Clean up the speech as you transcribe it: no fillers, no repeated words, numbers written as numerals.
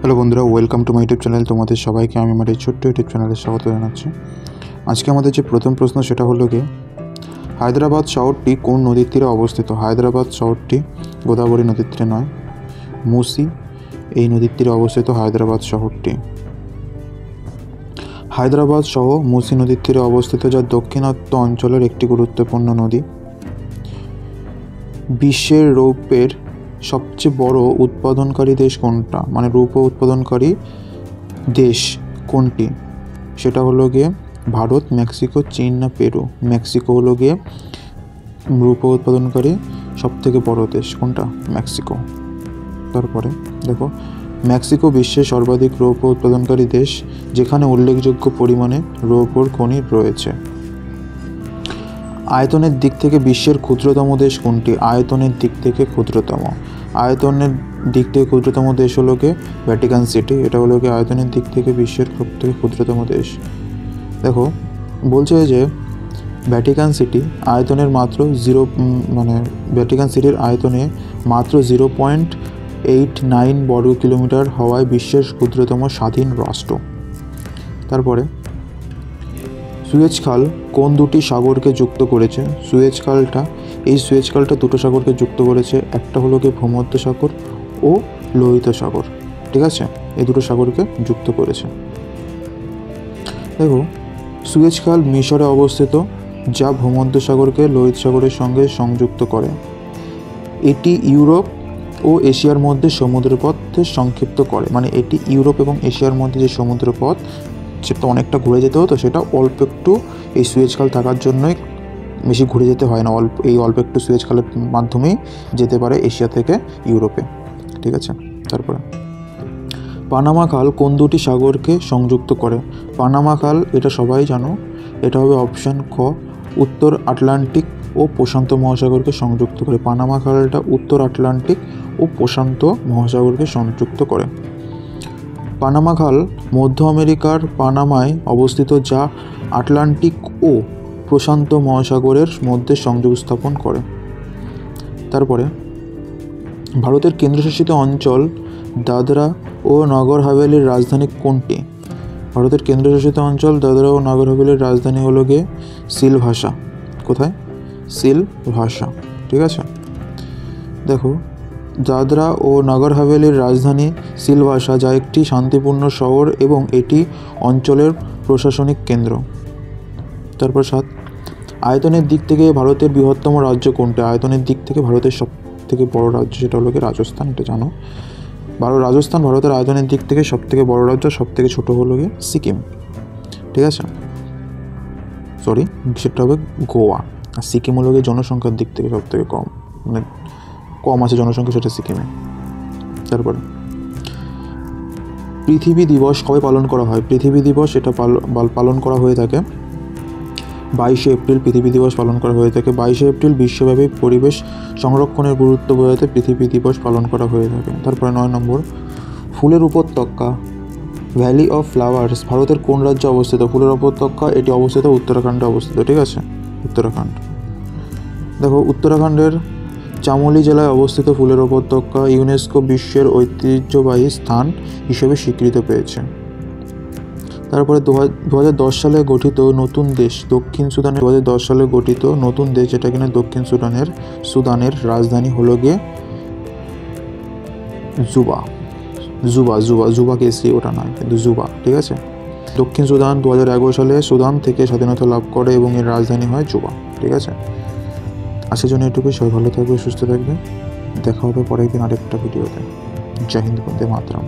Hello বন্ধুরা, welcome to my YouTube channel. তোমাদের সবাইকে আমি আমার এই ছোট্ট ইউটিউব চ্যানেলে স্বাগত জানাচ্ছি। আজকে আমাদের যে প্রথম প্রশ্ন সেটা হলো কি, হায়দ্রাবাদ শহরটি কোন নদীর তীরে অবস্থিত? হায়দ্রাবাদ শহরটি গোদাবরী নদীর তীরে নয়, মুসি এই নদীর তীরে অবস্থিত হায়দ্রাবাদ শহরটি। হায়দ্রাবাদ সহ মুসি নদীর তীরে অবস্থিত, যা দক্ষিণাত্য অঞ্চলের একটি গুরুত্বপূর্ণ নদী। বিশ্বের রৌপ্যের সবচেয়ে বড় উৎপাদনকারী দেশ কোনটা? মানে রৌপ্য উৎপাদনকারী দেশ কোনটি? সেটা হলো গিয়ে ভারত, মেক্সিকো, চীন না পেরু? মেক্সিকো হলো গিয়ে রৌপ্য উৎপাদনকারী সবথেকে বড় দেশ। কোনটা? মেক্সিকো। তারপরে দেখো, মেক্সিকো বিশ্বের সর্বাধিক রৌপ্য উৎপাদনকারী দেশ, যেখানে উল্লেখযোগ্য পরিমাণে রৌপ্যর খনি রয়েছে। আয়তনের দিক থেকে বিশ্বের ক্ষুদ্রতম দেশ কোনটি? আয়তনের দিক থেকে ক্ষুদ্রতম দেশ হলো গিয়ে ভ্যাটিকান সিটি। এটা হলো গিয়ে আয়তনের দিক থেকে বিশ্বের সবথেকে ক্ষুদ্রতম দেশ। দেখো, বলছে যে ভ্যাটিকান সিটি আয়তনের মাত্র ভ্যাটিকান সিটির আয়তনে মাত্র 0.89 বর্গ কিলোমিটার হওয়ায় বিশ্বের ক্ষুদ্রতম স্বাধীন রাষ্ট্র। তারপরে সুয়েজ খাল কোন দুটি সাগরকে যুক্ত করেছে? সুয়েজ খালটা দুটো সাগরকে যুক্ত করেছে। একটা হলো গিয়ে ভূমধ্যসাগর ও লোহিত সাগর। ঠিক আছে, এই দুটো সাগরকে যুক্ত করেছে। দেখো, সুয়েজ খাল মিশরে অবস্থিত, যা ভূমধ্যসাগরকে লোহিত সাগরের সঙ্গে সংযুক্ত করে। এটি ইউরোপ ও এশিয়ার মধ্যে সমুদ্রপথে সংক্ষিপ্ত করে। মানে এটি ইউরোপ এবং এশিয়ার মধ্যে যে সমুদ্রপথ, সেটা অনেকটা ঘুরে যেতে হতো, সেটা অল্প একটু এই সুয়েজ খাল থাকার জন্যই বেশি ঘুরে যেতে হয় না। অল্প একটু সুয়েজ খালের মাধ্যমেই যেতে পারে এশিয়া থেকে ইউরোপে। ঠিক আছে, তারপরে পানামা খাল কোন দুটি সাগরকে সংযুক্ত করে? পানামা খাল, এটা সবাই জানো, এটা হবে অপশান ক, উত্তর আটলান্টিক ও প্রশান্ত মহাসাগরকে সংযুক্ত করে। পানামা খালটা উত্তর আটলান্টিক ও প্রশান্ত মহাসাগরকে সংযুক্ত করে। পানামা খাল মধ্য আমেরিকার পানামায় অবস্থিত, যা আটলান্টিক ও প্রশান্ত মহাসাগরের মধ্যে সংযোগ স্থাপন করে। তারপরে ভারতের কেন্দ্রশাসিত অঞ্চল দাদরা ও নগর হাভেলির রাজধানী কোনটি? ভারতের কেন্দ্রশাসিত অঞ্চল দাদরা ও নগর হাভেলির রাজধানী হলো গিয়ে সিলভাসা। কোথায়? সিলভাসা। ঠিক আছে, দেখো, দাদরা ও নগর হাভেলির রাজধানী সিলভাসা, যা একটি শান্তিপূর্ণ শহর এবং এটি অঞ্চলের প্রশাসনিক কেন্দ্র। তারপর 7, আয়তনের দিক থেকে ভারতের বৃহত্তম রাজ্য কোনটি? আয়তনের দিক থেকে ভারতের সব থেকে বড় রাজ্য সেটা হলো গিয়ে রাজস্থান। এটা জানো, রাজস্থান ভারতের আয়তনের দিক থেকে সব থেকে বড় রাজ্য। সব থেকে ছোটো হলো গিয়ে সিকিম। ঠিক আছে, সেটা হবে গোয়া। আর সিকিম হলো গিয়ে জনসংখ্যার দিক থেকে সব থেকে কম, মানে কম আছে জনসংখ্যা সেটা সিকিমে। তারপরে পৃথিবী দিবস কবে পালন করা হয়? পৃথিবী দিবস এটা পালন করা হয়ে থাকে 22শে এপ্রিল। পৃথিবী দিবস পালন করা হয়ে থাকে 22শে এপ্রিল। বিশ্বব্যাপী পরিবেশ সংরক্ষণের গুরুত্ব বোঝাতে পৃথিবী দিবস পালন করা হয়ে থাকে। তারপরে 9 নম্বর, ফুলের উপত্যকা ভ্যালি অফ ফ্লাওয়ার্স ভারতের কোন রাজ্যে অবস্থিত? ফুলের উপত্যকা এটি অবস্থিত উত্তরাখণ্ডে অবস্থিত। ঠিক আছে, উত্তরাখণ্ড। দেখো, উত্তরাখণ্ডের চামোলি জেলায় অবস্থিত ফুলের উপত্যকা ইউনেস্কো বিশ্বের ঐতিহ্যবাহী স্থান হিসেবে স্বীকৃতি পেয়েছে। তারপরে 2010 সালে গঠিত নতুন দেশ দক্ষিণ সুদানের 2010 সালে গঠিত নতুন দেশ, যেটা কিনা দক্ষিণ সুদানের রাজধানী হলো গিয়ে জুবা কেসি, ওটা নয় কিন্তু জুবা। ঠিক আছে, দক্ষিণ সুদান 2011 সালে সুদান থেকে স্বাধীনতা লাভ করে এবং এর রাজধানী হয় জুবা। ঠিক আছে, আজকের জন্য এটুকুই। সবাই ভালো থাকবে, সুস্থ থাকবে। দেখা হবে পরের দিন আরেকটা ভিডিওতে। জয় হিন্দ, বন্দে মাতরম।